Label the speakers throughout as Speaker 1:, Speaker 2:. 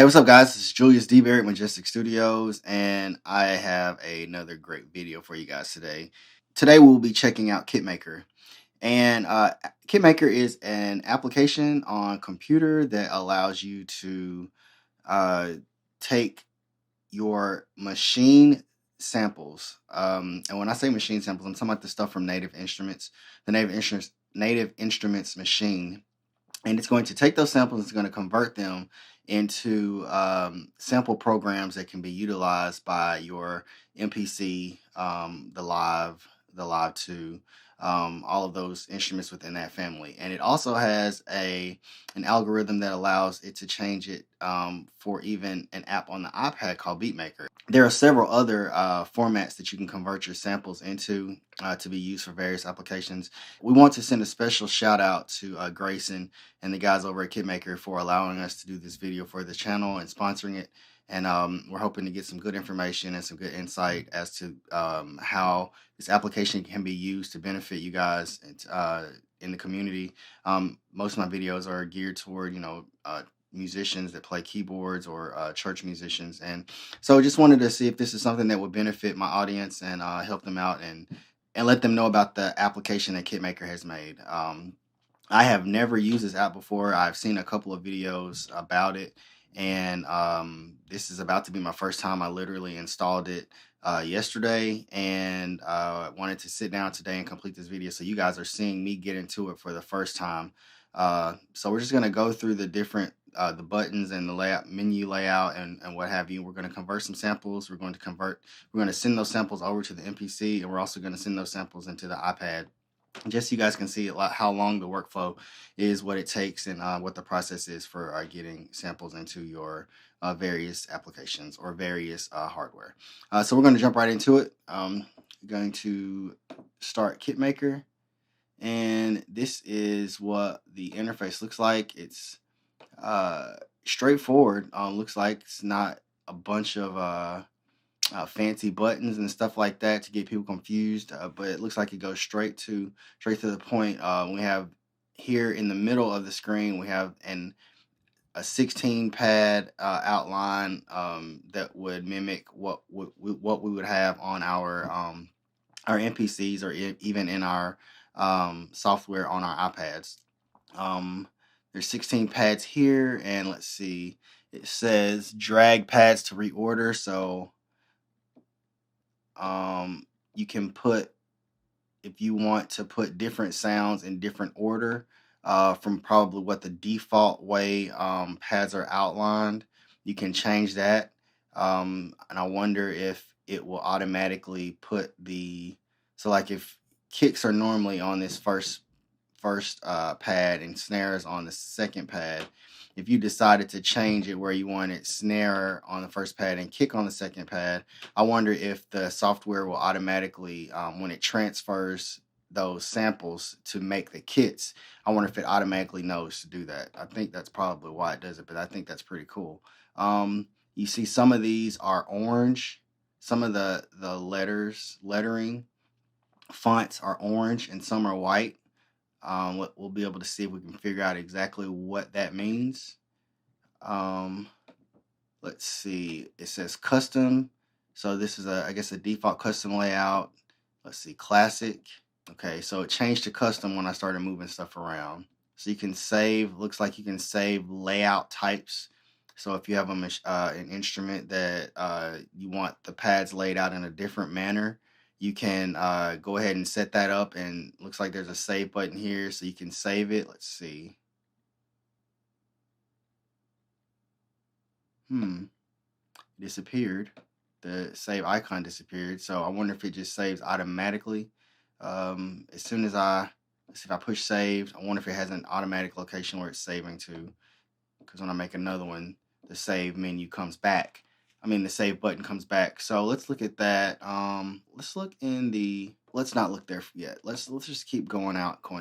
Speaker 1: Hey, what's up, guys? This is Julius D. Barrett, Majestic Studios, and I have another great video for you guys today. Today, we'll be checking out KITMAKER. And KITMAKER is an application on computer that allows you to uh, take your machine samples. And when I say machine samples, I'm talking about the stuff from Native Instruments, the Native Instruments machine. And it's going to take those samples and it's going to convert them into sample programs that can be utilized by your MPC, the Live 2, all of those instruments within that family. And it also has an algorithm that allows it to change it for even an app on the iPad called BEATMAKER. There are several other formats that you can convert your samples into to be used for various applications. We want to send a special shout out to Grayson and the guys over at KITMAKER for allowing us to do this video for the channel and sponsoring it. And we're hoping to get some good information and some good insight as to how this application can be used to benefit you guys in the community. Most of my videos are geared toward, musicians that play keyboards or church musicians. And so just wanted to see if this is something that would benefit my audience and help them out and let them know about the application that KITMAKER has made. I have never used this app before. I've seen a couple of videos about it, and this is about to be my first time. I literally installed it yesterday, and wanted to sit down today and complete this video. So you guys are seeing me get into it for the first time. So we're just going to go through the different the buttons and the menu layout and what have you. We're going to convert some samples. We're going to send those samples over to the MPC, and we're also going to send those samples into the iPad. Just so you guys can see how long the workflow is, what it takes, and what the process is for getting samples into your various applications or various hardware. So we're going to jump right into it. Going to start KITMAKER, and this is what the interface looks like. It's straightforward. Looks like it's not a bunch of fancy buttons and stuff like that to get people confused, but it looks like it goes straight to the point. We have here in the middle of the screen, we have a 16 pad outline that would mimic what we would have on our MPCs or even in our software on our iPads. There's 16 pads here, and let's see, it says drag pads to reorder. So you can put, if you want to put different sounds in different order from probably what the default way pads are outlined, you can change that. And I wonder if it will automatically put so like if kicks are normally on this first pad and snares on the second pad, if you decided to change it where you wanted snare on the first pad and kick on the second pad, I wonder if the software will automatically, when it transfers those samples to make the kits, I wonder if it automatically knows to do that. I think that's probably why it does it, but I think that's pretty cool. You see some of these are orange. Some of the lettering fonts are orange and some are white. We'll be able to see if we can figure out exactly what that means. Let's see. It says custom. So this is I guess a default custom layout. Let's see, classic. Okay, so it changed to custom when I started moving stuff around. So you can save. Looks like you can save layout types. So if you have an instrument that you want the pads laid out in a different manner, you can go ahead and set that up, and looks like there's a save button here, so you can save it. Let's see. It disappeared. The save icon disappeared, so I wonder if it just saves automatically. As soon as let's see, if I push save, I wonder if it has an automatic location where it's saving to, because when I make another one, the save menu comes back. The save button comes back. So let's look at that. Let's look let's not look there yet. Let's just keep going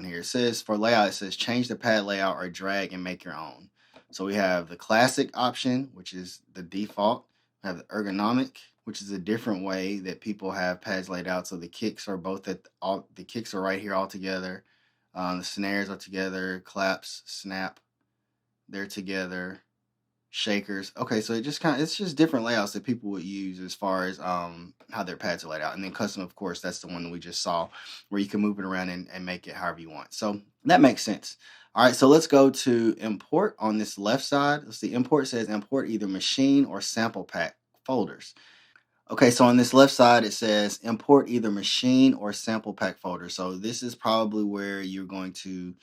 Speaker 1: here. It says for layout, it says change the pad layout or drag and make your own. So we have the classic option, which is the default. We have the ergonomic, which is a different way that people have pads laid out. So the kicks are the kicks are right here all together. The snares are together, claps, snap, they're together. shakers. Okay, so it's just different layouts that people would use as far as how their pads are laid out. And then custom, of course, that's the one that we just saw where you can move it around and make it however you want. So that makes sense. All right, so let's go to import on this left side. Let's see, import says import either machine or sample pack folders. Okay, so on this left side, it says import either machine or sample pack folder. So this is probably where you're going to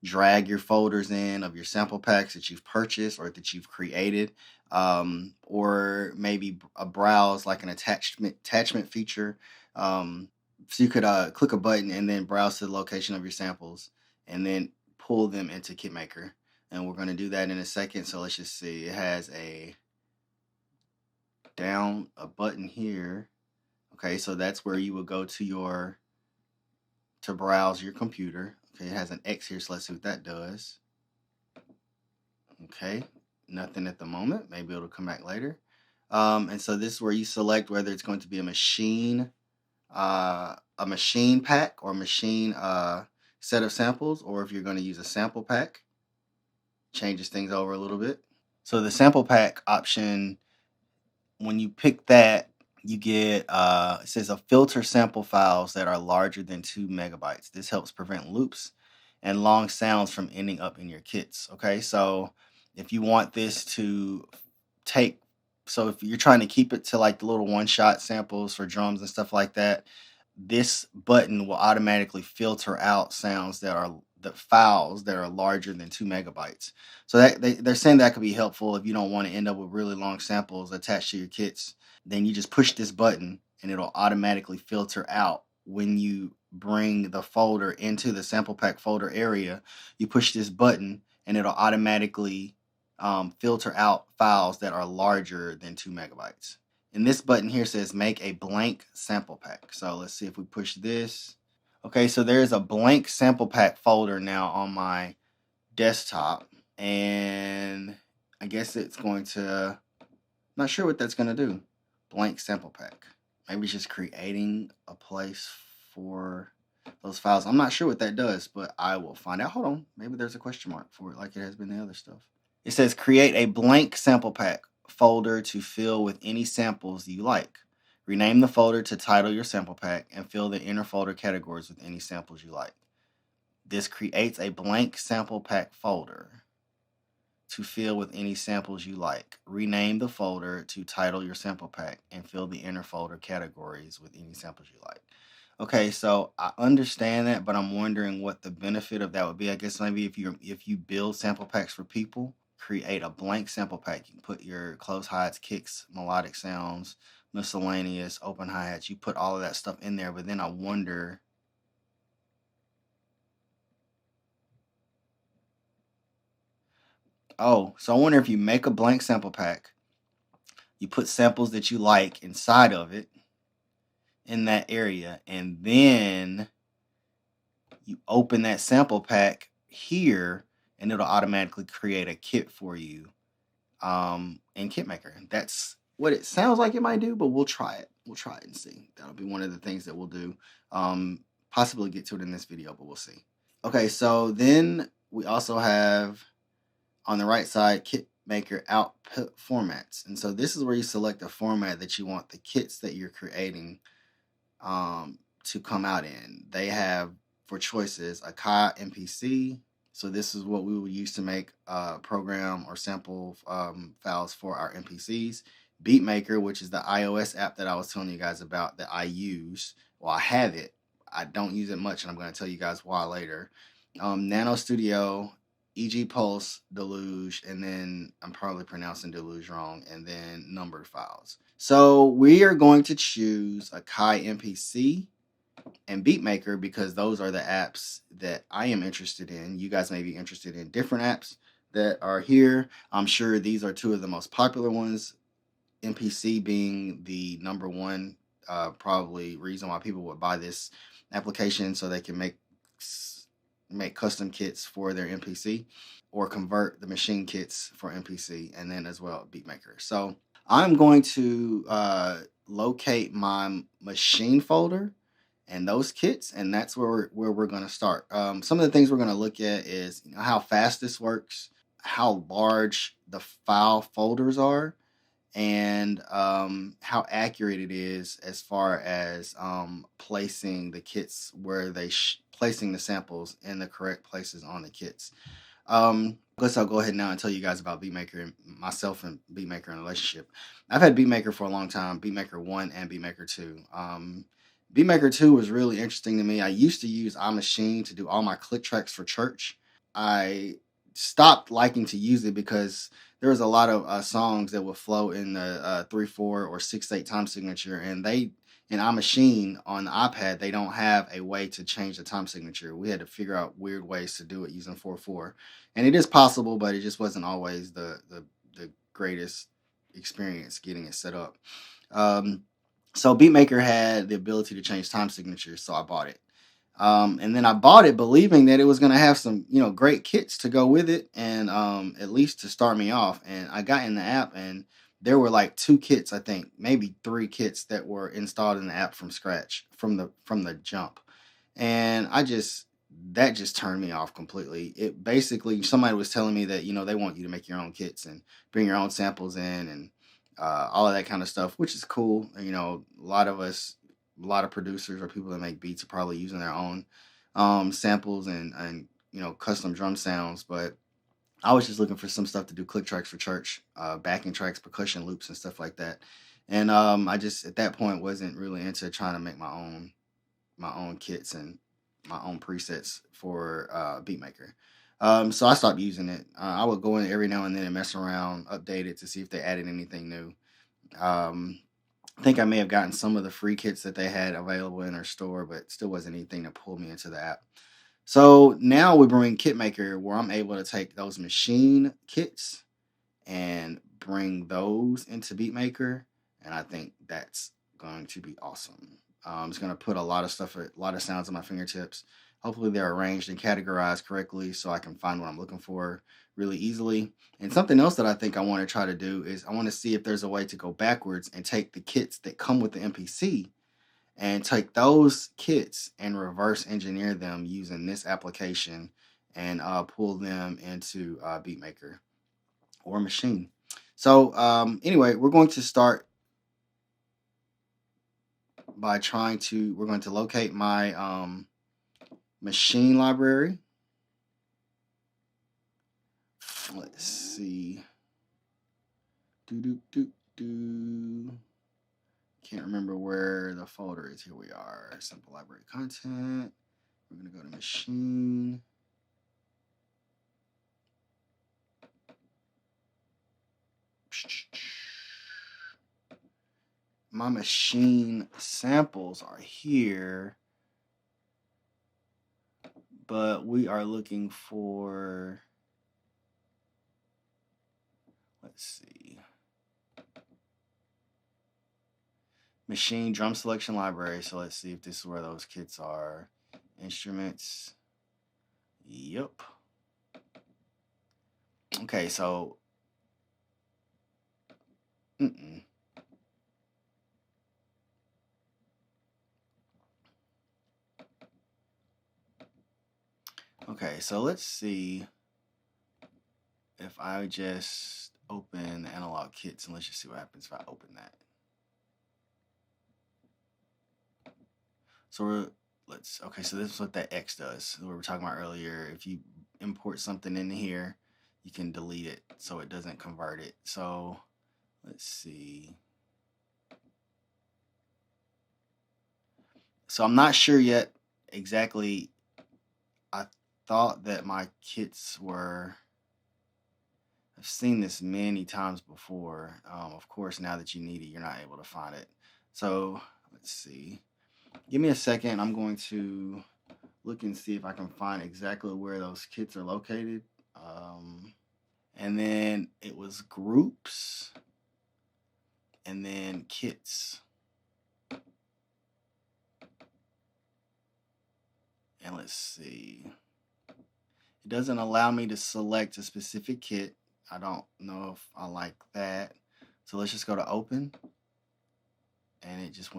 Speaker 1: drag your folders in of your sample packs that you've purchased or that you've created, or maybe a browse like an attachment feature. So you could click a button and then browse to the location of your samples and then pull them into KITMAKER. And we're going to do that in a second. So let's just see. It has a button here. Okay, so that's where you would go to browse your computer. Okay, it has an X here, so let's see what that does. Okay, nothing at the moment. Maybe it'll come back later. And so this is where you select whether it's going to be a machine pack or machine set of samples, or if you're going to use a sample pack. Changes things over a little bit. So the sample pack option, when you pick that, you get it says a filter sample files that are larger than 2 megabytes. This helps prevent loops and long sounds from ending up in your kits. Okay, so if you want this to so if you're trying to keep it to like the little one-shot samples for drums and stuff like that, this button will automatically filter out sounds that are the files that are larger than 2 megabytes. So that they're saying that could be helpful if you don't want to end up with really long samples attached to your kits. Then you just push this button and it'll automatically filter out when you bring the folder into the sample pack folder area. You push this button and it'll automatically filter out files that are larger than 2 megabytes. And this button here says make a blank sample pack. So let's see if we push this. Okay, so there's a blank sample pack folder now on my desktop. And I guess it's going to, not sure what that's going to do. Blank sample pack. Maybe it's just creating a place for those files. I'm not sure what that does, but I will find out. Hold on. Maybe there's a question mark for it like it has been the other stuff. It says create a blank sample pack folder to fill with any samples you like. Rename the folder to title your sample pack and fill the inner folder categories with any samples you like. This creates a blank sample pack folder to fill with any samples you like. Rename the folder to title your sample pack and fill the inner folder categories with any samples you like. Okay, so I understand that, but I'm wondering what the benefit of that would be. I guess maybe if you build sample packs for people, create a blank sample pack. You can put your close hi-hats, kicks, melodic sounds, miscellaneous, open hi-hats. You put all of that stuff in there, but then I wonder. Oh, so I wonder if you make a blank sample pack, you put samples that you like inside of it in that area, and then you open that sample pack here and it'll automatically create a kit for you in KITMAKER. That's what it sounds like it might do, but we'll try it. We'll try it and see. That'll be one of the things that we'll do. Possibly get to it in this video, but we'll see. Okay, so then we also have on the right side KITMAKER output formats. And so this is where you select the format that you want the kits that you're creating to come out in. They have for choices a Kai MPC. So this is what we would use to make program or sample files for our MPCs. BEATMAKER, which is the iOS app that I was telling you guys about that I use. Well, I have it. I don't use it much, and I'm going to tell you guys why later. Nano Studio, EG Pulse, Deluge, and then I'm probably pronouncing Deluge wrong, and then numbered files. So we are going to choose a Kai MPC and BEATMAKER because those are the apps that I am interested in. You guys may be interested in different apps that are here. I'm sure these are two of the most popular ones. MPC being the number one probably reason why people would buy this application, so they can make custom kits for their MPC or convert the machine kits for MPC, and then as well BEATMAKER. So I'm going to locate my machine folder and those kits, and that's where we're going to start. Some of the things we're going to look at is how fast this works, how large the file folders are, and how accurate it is as far as placing the kits where placing the samples in the correct places on the kits. I guess I'll go ahead now and tell you guys about BeatMaker and myself and BeatMaker in a relationship. I've had BeatMaker for a long time, BeatMaker 1 and BeatMaker 2. BeatMaker 2 was really interesting to me. I used to use iMachine to do all my click tracks for church. I stopped liking to use it because there was a lot of songs that would flow in the 3/4 or 6/8 time signature, and they in iMachine on the iPad they don't have a way to change the time signature. We had to figure out weird ways to do it using 4/4, and it is possible, but it just wasn't always the greatest experience getting it set up. So BeatMaker had the ability to change time signatures, so I bought it. And then I bought it believing that it was going to have some, great kits to go with it, and at least to start me off. And I got in the app, and there were like 2 kits, I think, maybe 3 kits that were installed in the app from scratch from the jump. And that just turned me off completely. It basically, somebody was telling me that they want you to make your own kits and bring your own samples in, and all of that kind of stuff, which is cool. A lot of producers or people that make beats are probably using their own samples and custom drum sounds. But I was just looking for some stuff to do click tracks for church, backing tracks, percussion loops, and stuff like that. And I just at that point wasn't really into trying to make my own kits and my own presets for BeatMaker. So I stopped using it. I would go in every now and then and mess around, update it to see if they added anything new. I think I may have gotten some of the free kits that they had available in their store, but still wasn't anything to pull me into the app. So now we bring KITMAKER, where I'm able to take those machine kits and bring those into BeatMaker, and I think that's going to be awesome. It's going to put a lot of sounds at my fingertips. Hopefully they're arranged and categorized correctly so I can find what I'm looking for really easily. And something else that I think I want to try to do is I want to see if there's a way to go backwards and take the kits that come with the MPC and take those kits and reverse engineer them using this application and pull them into BeatMaker or Machine. So anyway, we're going to start by we're going to locate my Machine library. Let's see. Can't remember where the folder is. Here we are. Simple library content. We're going to go to Machine. My Machine samples are here, but we are looking for, let's see, Machine drum selection library. So let's see if this is where those kits are. Instruments. Yep. Okay, so Okay, so let's see if I just open the analog kits, and let's just see what happens if I open that. So so this is what that X does. What we were talking about earlier. If you import something in here, you can delete it so it doesn't convert it. So let's see. So I'm not sure yet exactly. I thought that my kits were, I've seen this many times before. Of course, now that you need it, you're not able to find it. So let's see. Give me a second. I'm going to look and see if I can find exactly where those kits are located. And then it was groups and then kits. And let's see. It doesn't allow me to select a specific kit. I don't know if I like that. So let's just go to open. And it just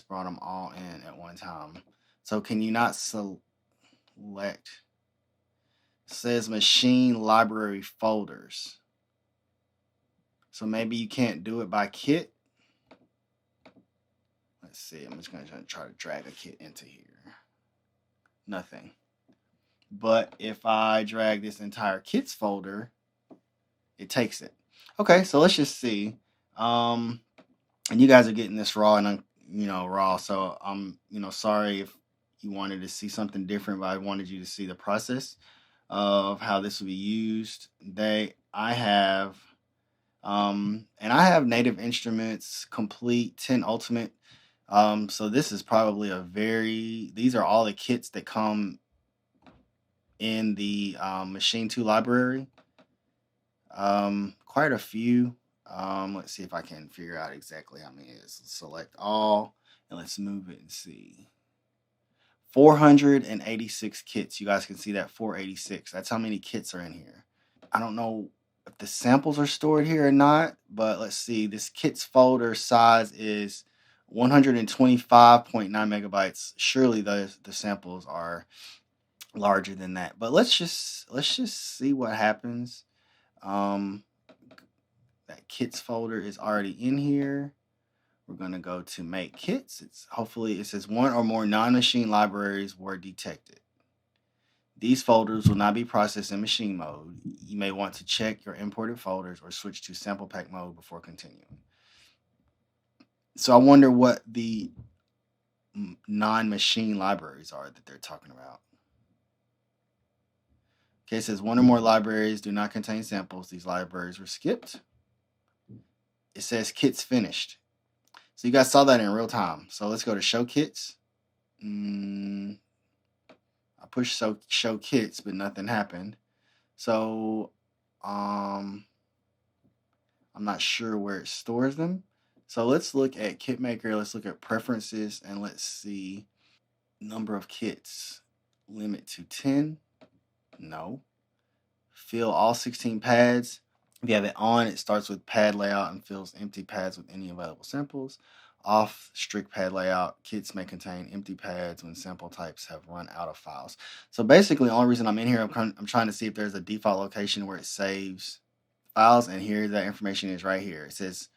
Speaker 1: brought them all in at one time. So can you not select? says machine library folders. So maybe you can't do it by kit. Let's see. I'm just going to try to drag a kit into here. Nothing. But if I drag this entire kits folder, it takes it. Okay, so let's just see. And you guys are getting this raw and raw. So I'm sorry if you wanted to see something different, but I wanted you to see the process of how this will be used. I have Native Instruments Complete 10 Ultimate. So this is probably these are all the kits that come in the Machine 2 library. Quite a few. Let's see if I can figure out exactly how many it is. Let's select all and let's move it and see. 486 kits. You guys can see that 486. That's how many kits are in here. I don't know if the samples are stored here or not, but let's see. This kits folder size is 125.9 megabytes. Surely the samples are larger than that. But let's just see what happens. That kits folder is already in here. We're going to go to make kits. Hopefully it says one or more non-machine libraries were detected. These folders will not be processed in machine mode. You may want to check your imported folders or switch to sample pack mode before continuing. So I wonder what the non-machine libraries are that they're talking about. Okay, it says one or more libraries do not contain samples. These libraries were skipped. It says kits finished. So you guys saw that in real time. So let's go to show kits. I pushed show kits, but nothing happened. So I'm not sure where it stores them. So let's look at KITMAKER. Let's look at preferences and let's see number of kits. Limit to 10. No. Fill all 16 pads. If you have it on, it starts with pad layout and fills empty pads with any available samples. Off, strict pad layout. Kits may contain empty pads when sample types have run out of files. So basically, the only reason I'm in here, I'm trying to see if there's a default location where it saves files, and here that information is right here. It says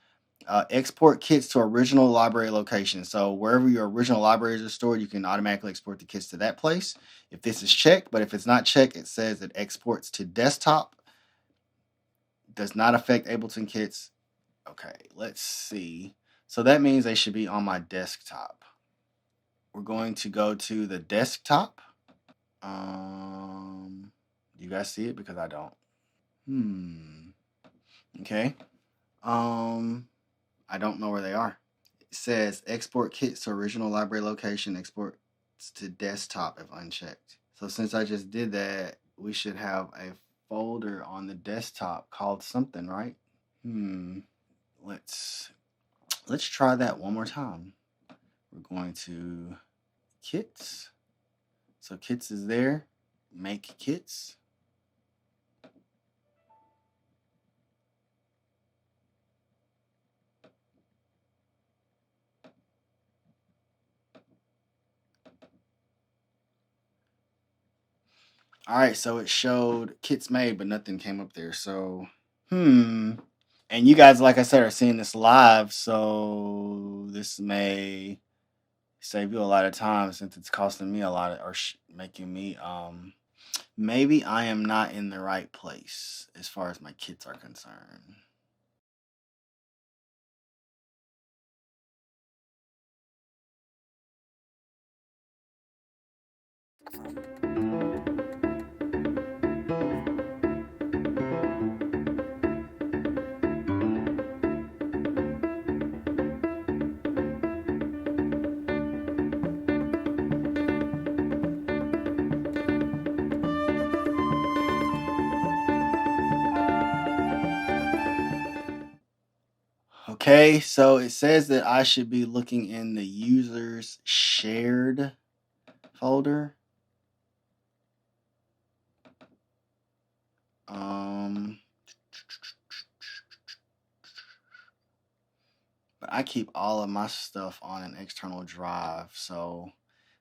Speaker 1: export kits to original library location. So wherever your original libraries are stored, you can automatically export the kits to that place if this is checked. But if it's not checked, it says it exports to desktop. Does not affect Ableton kits. Okay, let's see. So that means they should be on my desktop. We're going to go to the desktop. You guys see it? Because I don't. Okay. I don't know where they are. It says export kits to original library location, export to desktop if unchecked. So since I just did that, we should have a folder on the desktop called something, right? Let's try that one more time. We're going to kits. So kits is there. Make kits. All right, so it showed kits made, but nothing came up there. So, and you guys, like I said, are seeing this live, so this may save you a lot of time since it's costing me a lot or making me maybe I am not in the right place as far as my kits are concerned. Okay, so it says that I should be looking in the users shared folder. But I keep all of my stuff on an external drive, so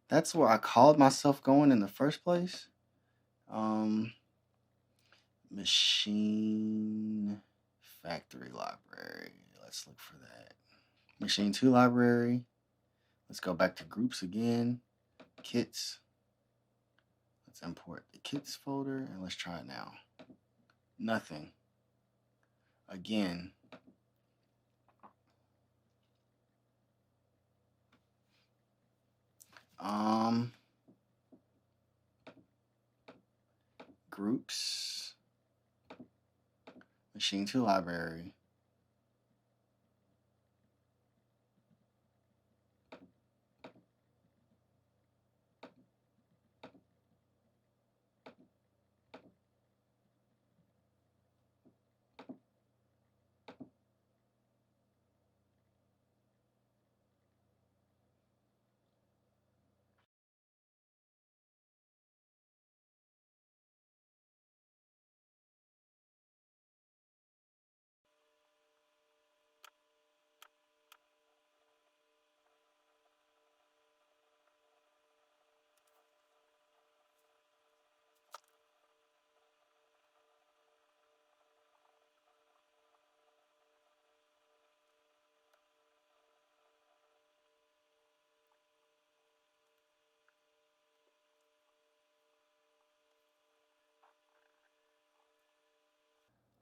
Speaker 1: that's where I called myself going in the first place. Machine factory library. Let's look for that. Machine 2 library. Let's go back to groups again. Kits. Let's import the kits folder and let's try it now. Nothing. Again. Groups. Machine 2 library.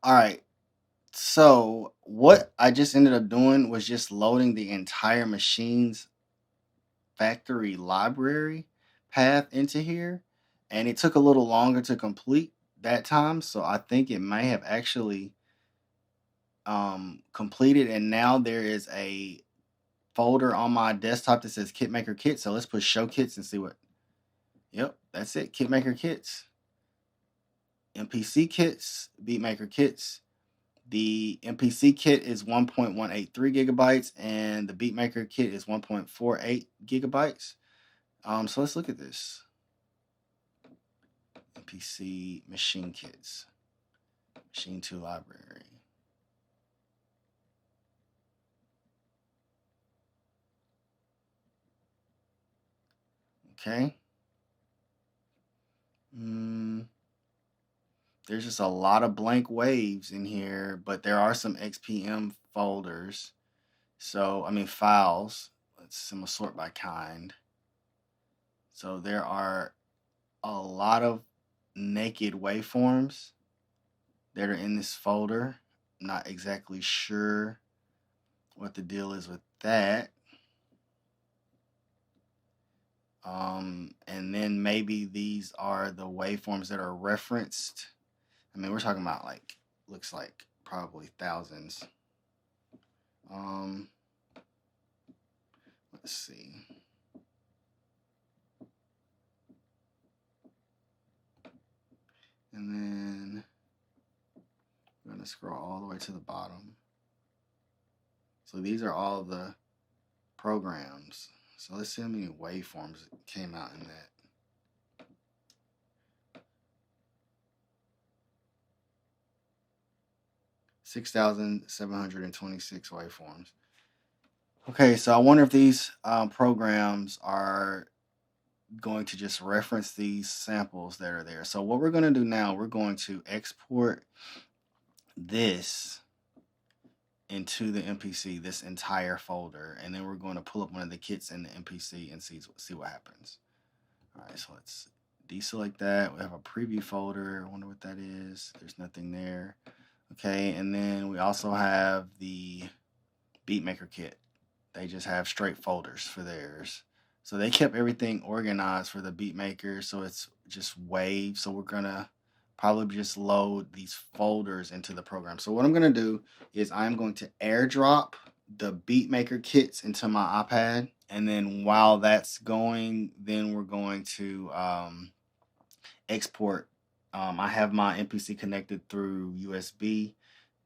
Speaker 1: All right. So what I just ended up doing was just loading the entire machine's factory library path into here, and it took a little longer to complete that time. So I think it may have actually completed, and now there is a folder on my desktop that says KITMAKER Kit. So let's put show kits and see what. Yep, that's it. KITMAKER Kits, MPC kits, BEATMAKER kits. The MPC kit is 1.183 gigabytes, and the BEATMAKER kit is 1.48 gigabytes. So let's look at this. MPC machine kits, machine 2 library. Okay. There's just a lot of blank waves in here, but there are some XPM folders. So, I mean, files. I'm gonna sort by kind. So there are a lot of naked waveforms that are in this folder. I'm not exactly sure what the deal is with that. And then maybe these are the waveforms that are referenced. I mean, we're talking about like, looks like probably thousands. Let's see. And then we're going to scroll all the way to the bottom. So these are all the programs. So let's see how many waveforms came out in that. 6,726 waveforms. Okay, so I wonder if these programs are going to just reference these samples that are there. So what we're going to do now, we're going to export this into the MPC, this entire folder, and then we're going to pull up one of the kits in the MPC and see what happens. All right, so let's deselect that. We have a preview folder. I wonder what that is. There's nothing there. Okay, and then we also have the BEATMAKER kit. They just have straight folders for theirs. So they kept everything organized for the BEATMAKER, so it's just waves. So we're gonna probably just load these folders into the program. So what I'm gonna do is I'm going to airdrop the BEATMAKER kits into my iPad, and then while that's going, then we're going to export. I have my MPC connected through USB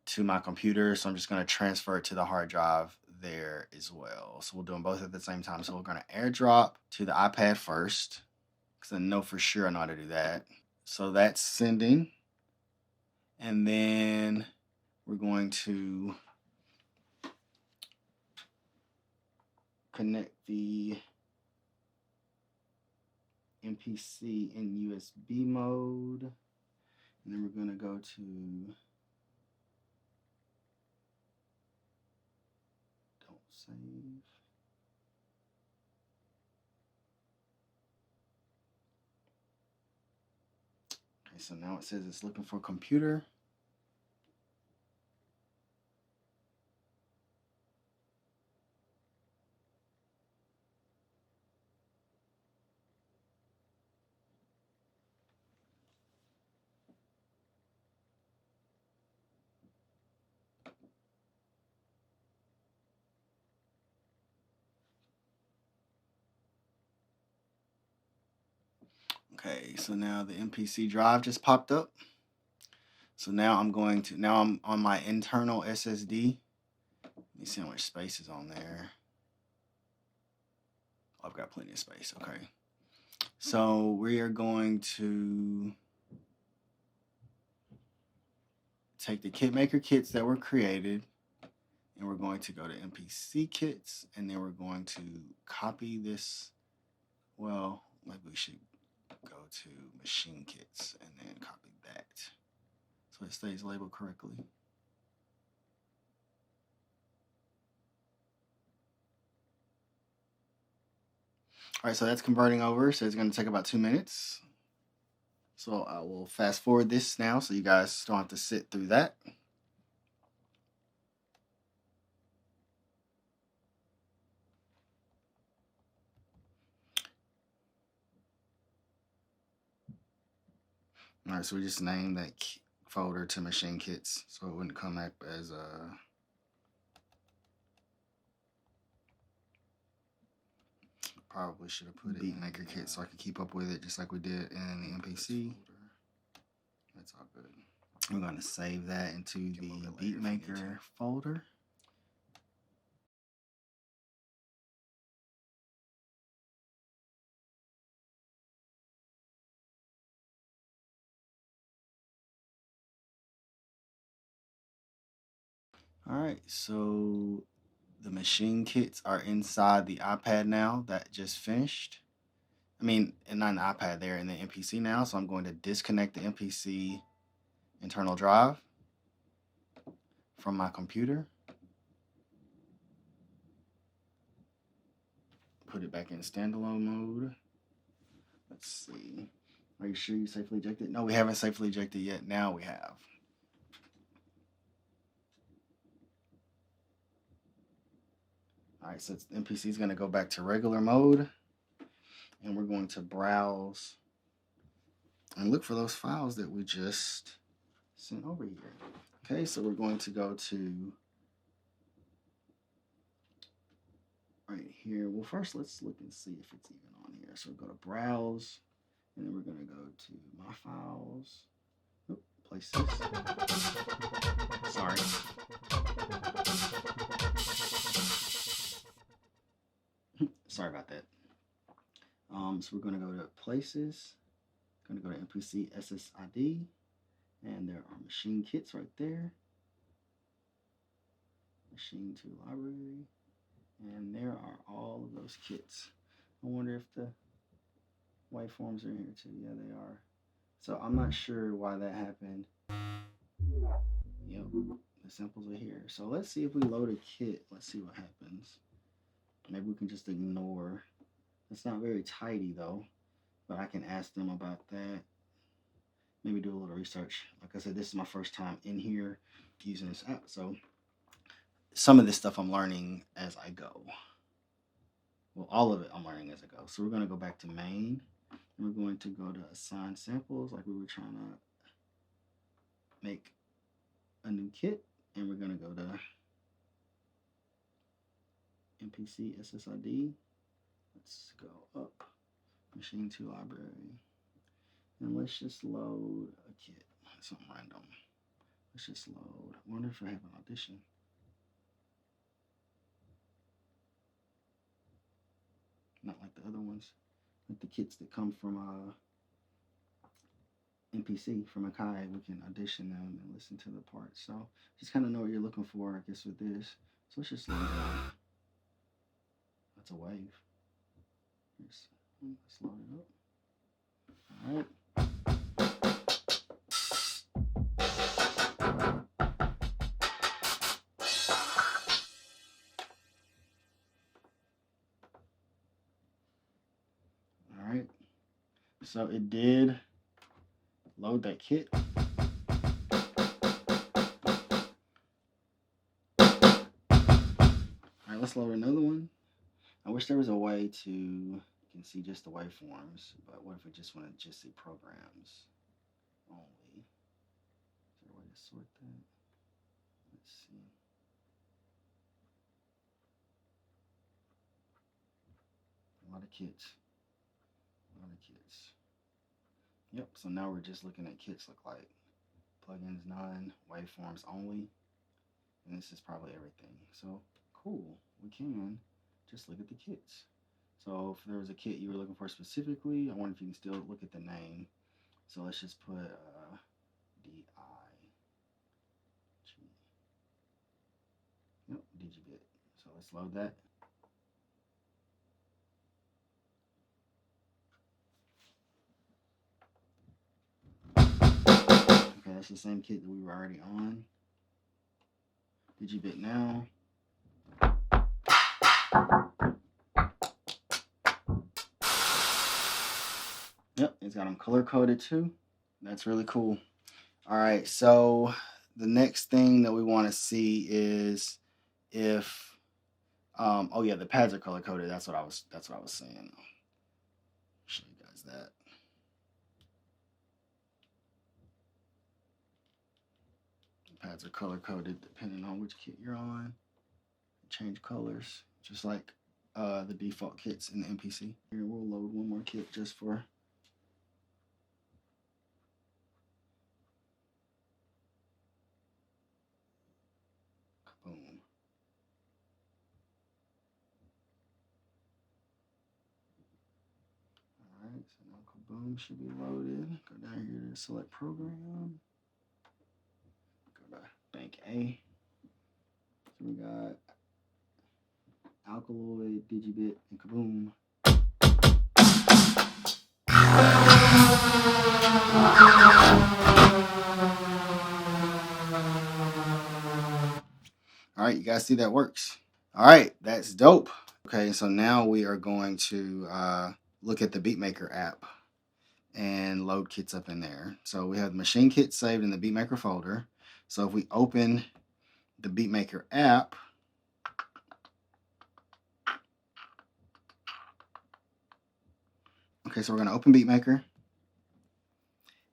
Speaker 1: to my computer, so I'm just going to transfer it to the hard drive there as well. So we'll do them both at the same time. So we're going to airdrop to the iPad first, because I know for sure I know how to do that. So that's sending, and then we're going to connect the MPC in USB mode, And then we're going to go to don't save. Okay, so now it says it's looking for computer. Okay, so now the MPC drive just popped up. So now I'm on my internal SSD. Let me see how much space is on there. Oh, I've got plenty of space. Okay. So we are going to take the KITMAKER kits that were created, and we're going to go to MPC kits, and then we're going to copy this. Well, maybe we should go to machine kits and then copy that so it stays labeled correctly. All right, so that's converting over, so it's going to take about 2 minutes. So I will fast forward this now so you guys don't have to sit through that. All right, so we just named that folder to machine kits so it wouldn't come up as a probably should have put BEATMAKER kit so I could keep up with it just like we did in the MPC. That's all good. I'm going to save that into the BEATMAKER folder. All right, so the machine kits are inside the iPad now that just finished. I mean, and not an iPad, they're in the MPC now, so I'm going to disconnect the MPC internal drive from my computer. Put it back in standalone mode. Let's see. Are you sure you safely ejected? No, we haven't safely ejected yet. Now we have. All right, so MPC is going to go back to regular mode, and we're going to browse and look for those files that we just sent over here. Okay, so we're going to go to right here. Well, first let's look and see if it's even on here. So we'll go to browse, and then we're going to go to my files. Oop, places. Sorry. Sorry about that. So we're going to go to places. Going to go to MPC SSID, and there are machine kits right there. Machine to library, and there are all of those kits. I wonder if the waveforms are in here too. Yeah, they are. So I'm not sure why that happened. Yep, the samples are here. So let's see if we load a kit. Let's see what happens. Maybe we can just ignore. It's not very tidy though, but I can ask them about that. Maybe do a little research. Like I said, this is my first time in here using this app, so some of this stuff I'm learning as I go. Well, all of it I'm learning as I go. So we're going to go back to main, and we're going to go to assign samples like we were trying to make a new kit, and we're going to go to MPC SSID. Let's go up, machine to library, and let's just load a kit, something random. Let's just load. I wonder if I have an audition. Not like the other ones, like the kits that come from MPC from Akai. We can audition them and listen to the parts. So just kind of know what you're looking for, I guess, with this. So let's just load it up. That's a wave. Let's load it up. All right. So it did load that kit. Alright, let's load another one. I wish there was a way to, you can see just the waveforms, but what if we just want to just see programs only? Is there a way to sort that? Let's see. A lot of kits. A lot of kits. Yep, so now we're just looking at kits look like. Plugins none, waveforms only. And this is probably everything. So cool, we can just look at the kits. So if there was a kit you were looking for specifically, I wonder if you can still look at the name. So let's just put DIG. Yep, digibit. So let's load that. Okay, that's the same kit that we were already on. Digibit now. Yep, it's got them color coded too. That's really cool. All right, so the next thing that we want to see is if oh yeah, the pads are color coded. That's what I was saying. I'll show you guys that. The pads are color coded depending on which kit you're on. Change colors just like the default kits in the MPC. Here we'll load one more kit just for boom. Alright, so now Kaboom should be loaded. Go down here to select program. Go to bank A. So we got Alkaloid, Digibit, and Kaboom. Alright, you guys see that works. Alright, that's dope. Okay, so now we are going to look at the BEATMAKER app and load kits up in there. So we have the machine kit saved in the BEATMAKER folder. So if we open the BEATMAKER app, okay, so we're going to open BEATMAKER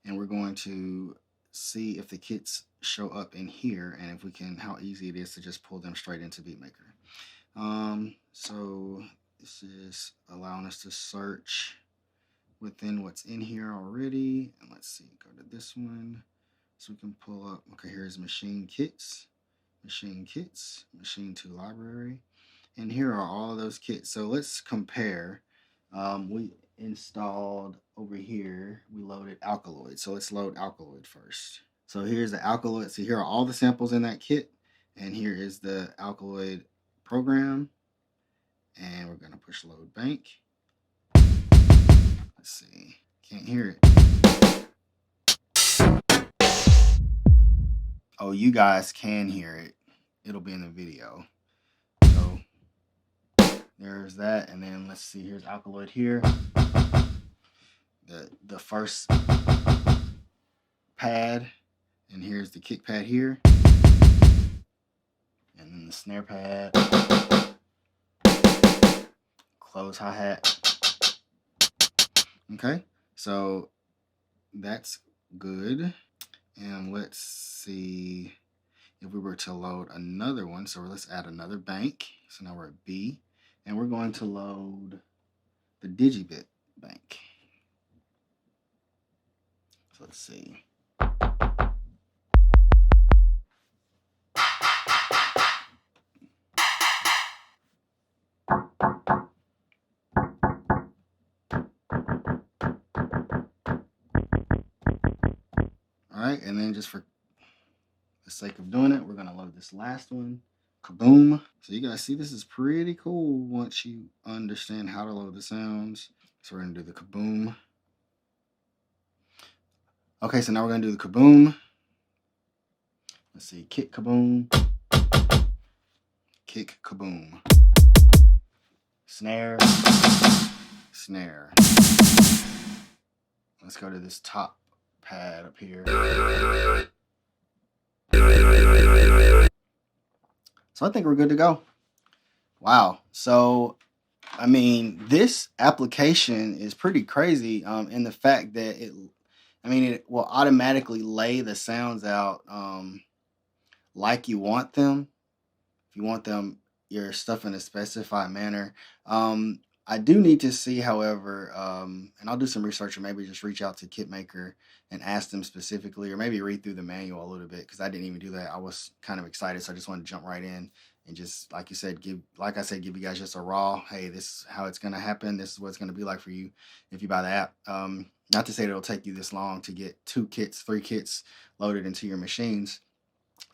Speaker 1: and we're going to see if the kits show up in here and if we can, how easy it is to just pull them straight into BEATMAKER. So this is allowing us to search within what's in here already. And let's see, go to this one. So we can pull up, okay, here's machine kits, machine to library. And here are all of those kits. So let's compare. We installed over here, we loaded Alkaloid. So let's load Alkaloid first. So here's the Alkaloid. So here are all the samples in that kit. And here is the Alkaloid program. And we're going to push load bank. Let's see. Can't hear it. Oh, you guys can hear it. It'll be in the video. So there's that. And then let's see. Here's Alkaloid here. The first pad. And here's the kick pad here. And then the snare pad. Close hi-hat. Okay, so that's good. And let's see if we were to load another one. So let's add another bank. So now we're at B. And we're going to load the Digibit bank. So let's see. Alright, and then just for the sake of doing it, we're going to load this last one. Kaboom. So you guys see this is pretty cool once you understand how to load the sounds. So we're going to do the Kaboom. Okay, so now we're going to do the Kaboom. Let's see, kick Kaboom. Kick Kaboom. Snare. Snare. let's go to this top pad up here. So I think we're good to go. Wow. So, I mean, this application is pretty crazy in the fact that it will automatically lay the sounds out like you want them. If you want them, your stuff in a specified manner. I do need to see, however, and I'll do some research or maybe just reach out to KITMAKER and ask them specifically, or maybe read through the manual a little bit because I didn't even do that. I was kind of excited, so I just wanted to jump right in and just, like I said, give you guys just a raw. Hey, this is how it's gonna happen. This is what it's gonna be like for you if you buy the app. Not to say that it'll take you this long to get 2 kits, 3 kits loaded into your machines,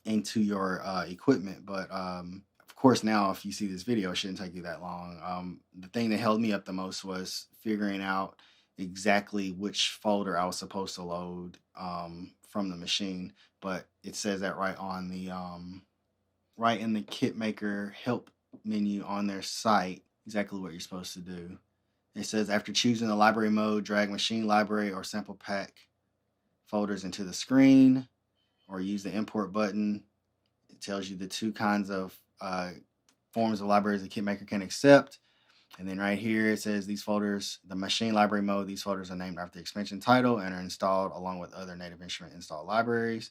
Speaker 1: into your equipment, but of course, now if you see this video, it shouldn't take you that long. The thing that held me up the most was figuring out exactly which folder I was supposed to load from the machine, but it says that right on the right in the KITMAKER help menu on their site, exactly what you're supposed to do. It says after choosing the library mode, drag machine library or sample pack folders into the screen, or use the import button. It tells you the 2 kinds of forms of libraries that KITMAKER can accept. And then right here it says these folders, the machine library mode, these folders are named after the expansion title and are installed along with other native instrument installed libraries.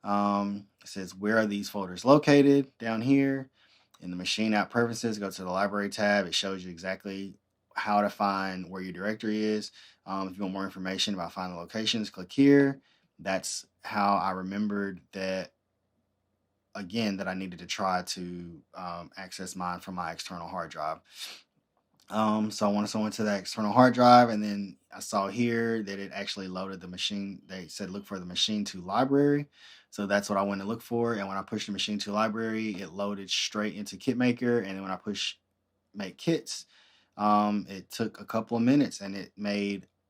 Speaker 1: It says where are these folders located down here. In the machine app preferences, go to the library tab. It shows you exactly how to find where your directory is. If you want more information about finding locations, click here. That's how I remembered that, again, that I needed to try to access mine from my external hard drive. So once I went to that external hard drive, and then I saw here that it actually loaded the machine. They said look for the machine to library. So that's what I went to look for. And when I pushed the machine to library, it loaded straight into KITMAKER. And then when I push make kits, it took a couple of minutes and it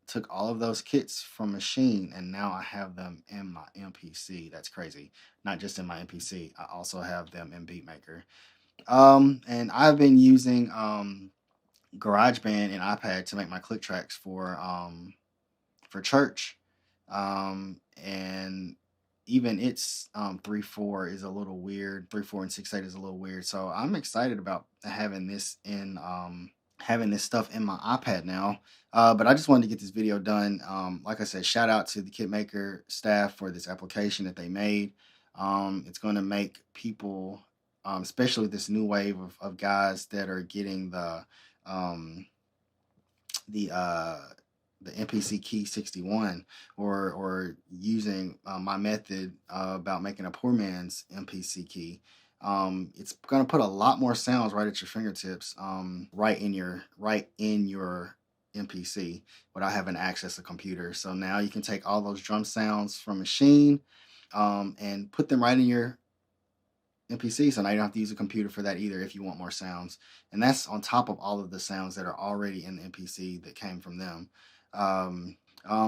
Speaker 1: took all of those kits from machine, and now I have them in my MPC. That's crazy. Not just in my MPC, I also have them in BEATMAKER. And I've been using GarageBand and iPad to make my click tracks for church. And even its 3.4 is a little weird. 3.4 and 6.8 is a little weird. So I'm excited about having this in having this stuff in my iPad now. But I just wanted to get this video done. Like I said, shout out to the KITMAKER staff for this application that they made. It's going to make people, especially with this new wave of guys that are getting the MPC key 61 or using my method about making a poor man's MPC key. It's going to put a lot more sounds right at your fingertips, right in your MPC without having to access a computer. So now you can take all those drum sounds from machine and put them right in your MPC, so now you don't have to use a computer for that either if you want more sounds. And that's on top of all of the sounds that are already in the MPC that came from them.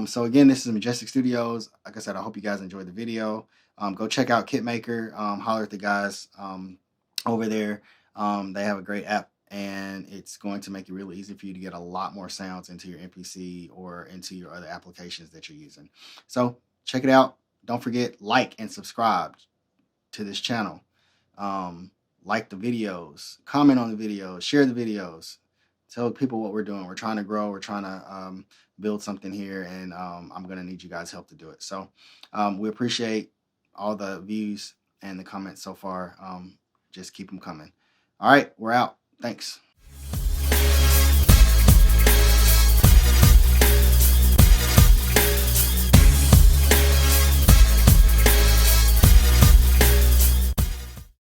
Speaker 1: So again, this is Majestic Studios. Like I said, I hope you guys enjoyed the video. Go check out KITMAKER. Holler at the guys over there. They have a great app, and it's going to make it really easy for you to get a lot more sounds into your MPC or into your other applications that you're using. So check it out. Don't forget, like and subscribe to this channel. Like the videos, comment on the videos, share the videos, tell people what we're doing. We're trying to grow. We're trying to build something here, and I'm going to need you guys' help to do it. So we appreciate all the views and the comments so far. Just keep them coming. All right, we're out. Thanks.